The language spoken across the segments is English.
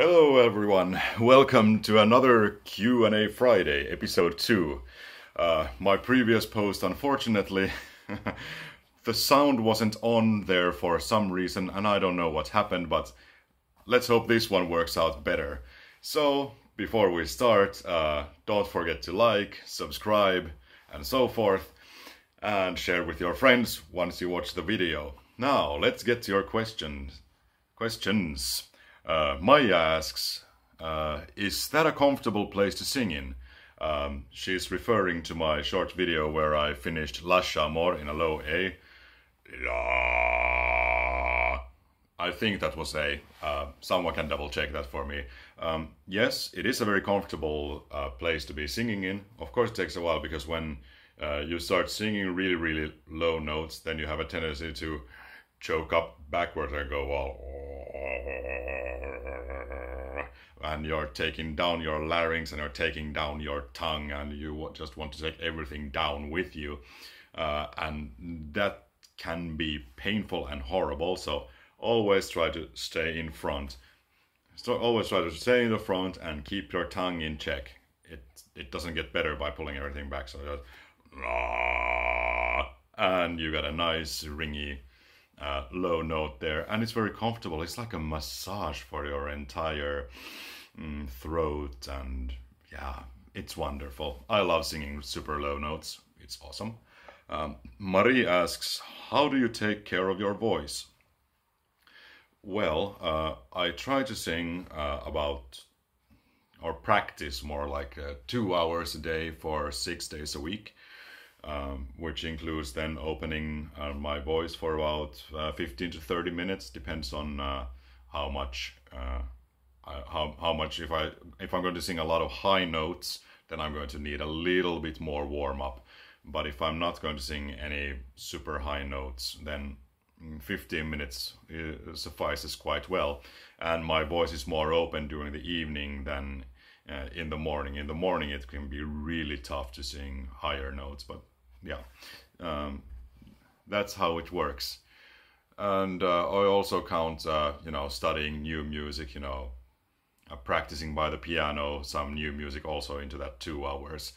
Hello everyone, welcome to another Q&A Friday, episode 2. My previous post, unfortunately, the sound wasn't on there for some reason and I don't know what happened, but let's hope this one works out better. So, before we start, don't forget to like, subscribe, and so forth, and share with your friends once you watch the video. Now, let's get to your questions. Maya asks, is that a comfortable place to sing in? She's referring to my short video where I finished Lascia Amor in a low A. La. I think that was A. Someone can double check that for me. Yes, it is a very comfortable place to be singing in. Of course it takes a while because when you start singing really low notes, then you have a tendency to choke up backwards and go all, and you're taking down your larynx and you're taking down your tongue and you just want to take everything down with you, and that can be painful and horrible. So always try to stay in front. So always try to stay in the front and keep your tongue in check. It doesn't get better by pulling everything back. So just, and you got a nice ringy low note there, and it's very comfortable. It's like a massage for your entire throat, and yeah, it's wonderful. I love singing super low notes. It's awesome. Marie asks, how do you take care of your voice? Well, I try to sing or practice more like 2 hours a day for 6 days a week. Which includes then opening my voice for about 15 to 30 minutes, depends on how much if I'm going to sing a lot of high notes, then I'm going to need a little bit more warm up. But if I'm not going to sing any super high notes, then 15 minutes suffices quite well. And my voice is more open during the evening than in the morning. In the morning it can be really tough to sing higher notes, but yeah, that's how it works. And I also count, studying new music, practicing by the piano, some new music also into that 2 hours.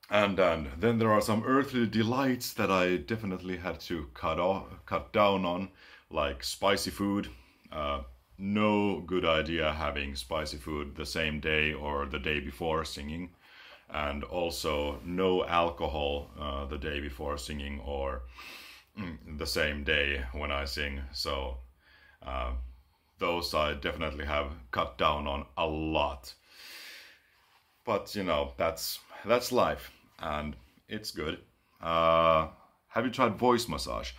And then there are some earthly delights that I definitely had to cut down on, like spicy food. No good idea having spicy food the same day or the day before singing. And also no alcohol the day before singing or the same day when I sing. So those I definitely have cut down on a lot. But that's life and it's good. Have you tried voice massage?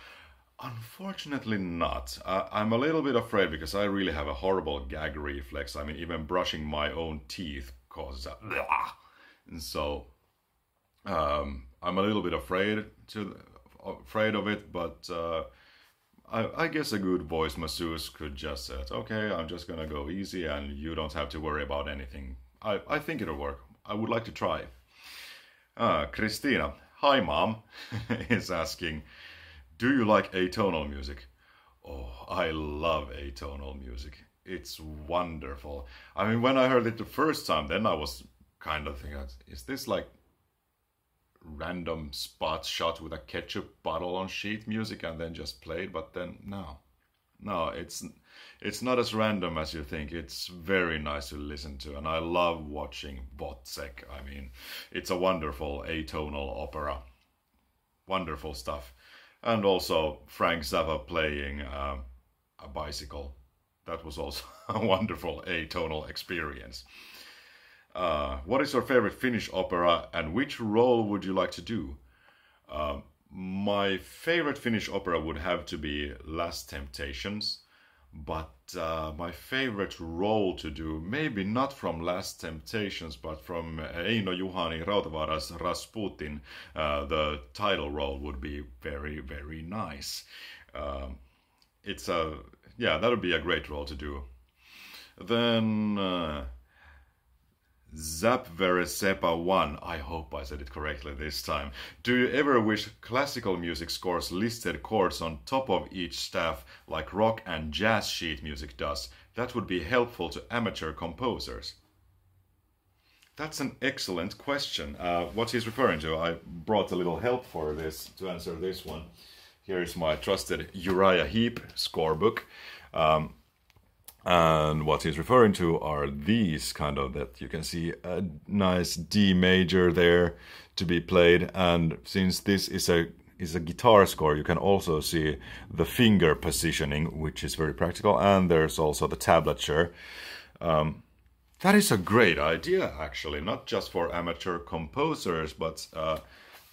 Unfortunately not. I'm a little bit afraid because I really have a horrible gag reflex. I mean, even brushing my own teeth causes a... And so I'm a little bit afraid of it, but I guess a good voice masseuse could just say, okay, I'm just gonna go easy and you don't have to worry about anything. I think it'll work. I would like to try. Christina, hi mom, is asking, do you like atonal music? Oh, I love atonal music. It's wonderful. I mean, when I heard it the first time, then I was kind of thinking, is this like random spot shot with a ketchup bottle on sheet music and then just played? But then no, it's not as random as you think. It's very nice to listen to, and I love watching Wozzeck. I mean, it's a wonderful atonal opera. Wonderful stuff. And also Frank Zappa playing a bicycle. That was also a wonderful atonal experience. What is your favorite Finnish opera and which role would you like to do? My favorite Finnish opera would have to be Last Temptations, but my favorite role to do, maybe not from Last Temptations, but from Eino Juhani Rautavaara's Rasputin, the title role would be very nice. That would be a great role to do. Then Zapveresepa1, I hope I said it correctly this time. Do you ever wish classical music scores listed chords on top of each staff like rock and jazz sheet music does? That would be helpful to amateur composers. That's an excellent question. What he's referring to, I brought a little help for this to answer this one. Here is my trusted Uriah Heep scorebook. And what he's referring to are these kind of, that you can see a nice D major there to be played. And since this is a guitar score, you can also see the finger positioning, which is very practical. And there's also the tablature. That is a great idea, actually, not just for amateur composers, but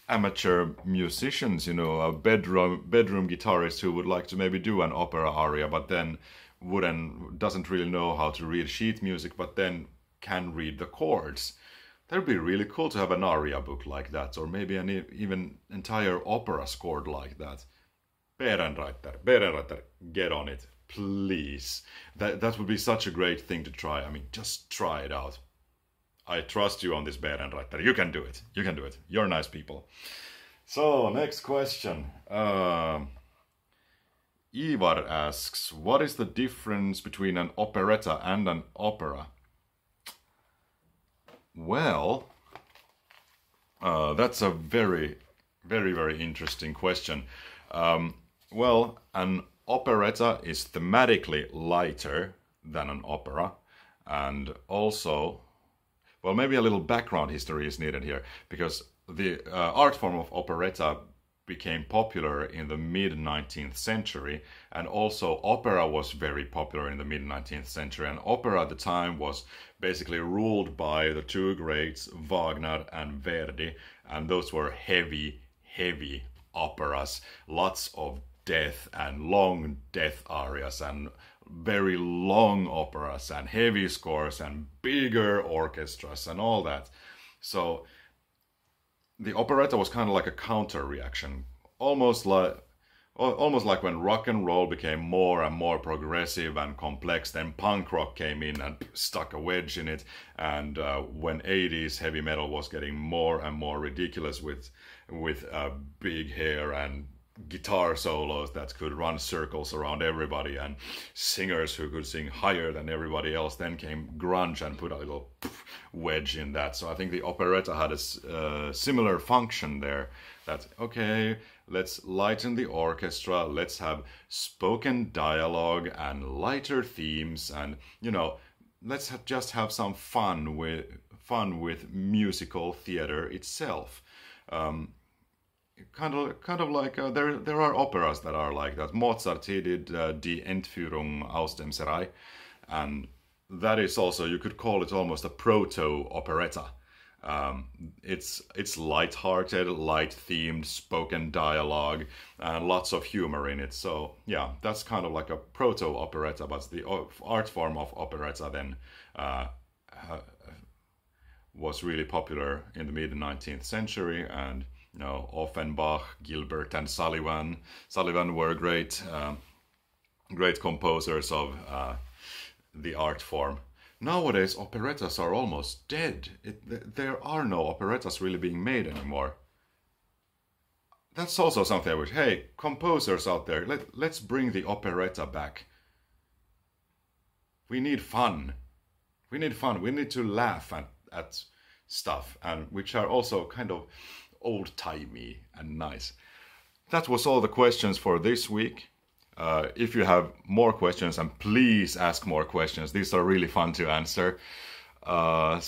amateur musicians, you know, a bedroom guitarist who would like to maybe do an opera aria, but then doesn't really know how to read sheet music, but then can read the chords. That would be really cool to have an aria book like that, or maybe an even entire opera scored like that. Berenreiter, get on it, please. That would be such a great thing to try. I mean, just try it out. I trust you on this, Berenreiter. You can do it. You can do it. You're nice people. So, next question. Ivar asks, what is the difference between an operetta and an opera? Well, that's a very, very, very interesting question. Well, an operetta is thematically lighter than an opera, and also, well, maybe a little background history is needed here, because the art form of operetta became popular in the mid-19th century, and also opera was very popular in the mid-19th century, and opera at the time was basically ruled by the two greats, Wagner and Verdi, and those were heavy, heavy operas, lots of death and long death arias and very long operas and heavy scores and bigger orchestras and all that. So the operetta was kind of like a counter reaction, almost like when rock and roll became more and more progressive and complex, then punk rock came in and stuck a wedge in it, and when 80s heavy metal was getting more and more ridiculous with big hair and guitar solos that could run circles around everybody and singers who could sing higher than everybody else, then came grunge and put a little wedge in that. So I think the operetta had a similar function there, that okay, let's lighten the orchestra, let's have spoken dialogue and lighter themes, and you know, let's just have some fun with musical theater itself. Kind of like there are operas that are like that. Mozart, he did Die Entführung aus dem Serai, and that is also, you could call it almost a proto-operetta. It's light-hearted, light-themed, spoken dialogue, and lots of humor in it. So yeah, that's kind of like a proto-operetta, but the art form of operetta then was really popular in the mid-19th century, and you know, Offenbach, Gilbert, and Sullivan were great composers of the art form. Nowadays, operettas are almost dead. There are no operettas really being made anymore. That's also something I wish. Hey, composers out there, let's bring the operetta back. We need fun. We need fun. We need to laugh at stuff, and which are also kind of old-timey and nice. That was all the questions for this week. If you have more questions, and please ask more questions. These are really fun to answer. Oh,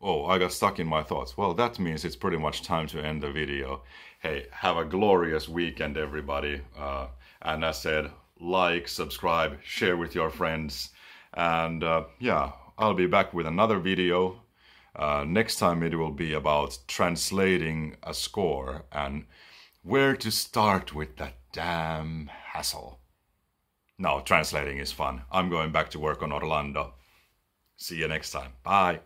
I got stuck in my thoughts. Well, that means it's pretty much time to end the video. Hey, have a glorious weekend, everybody. And as said, like, subscribe, share with your friends. And yeah, I'll be back with another video. Next time it will be about translating a score and where to start with that damn hassle. No, translating is fun. I'm going back to work on Orlando. See you next time. Bye.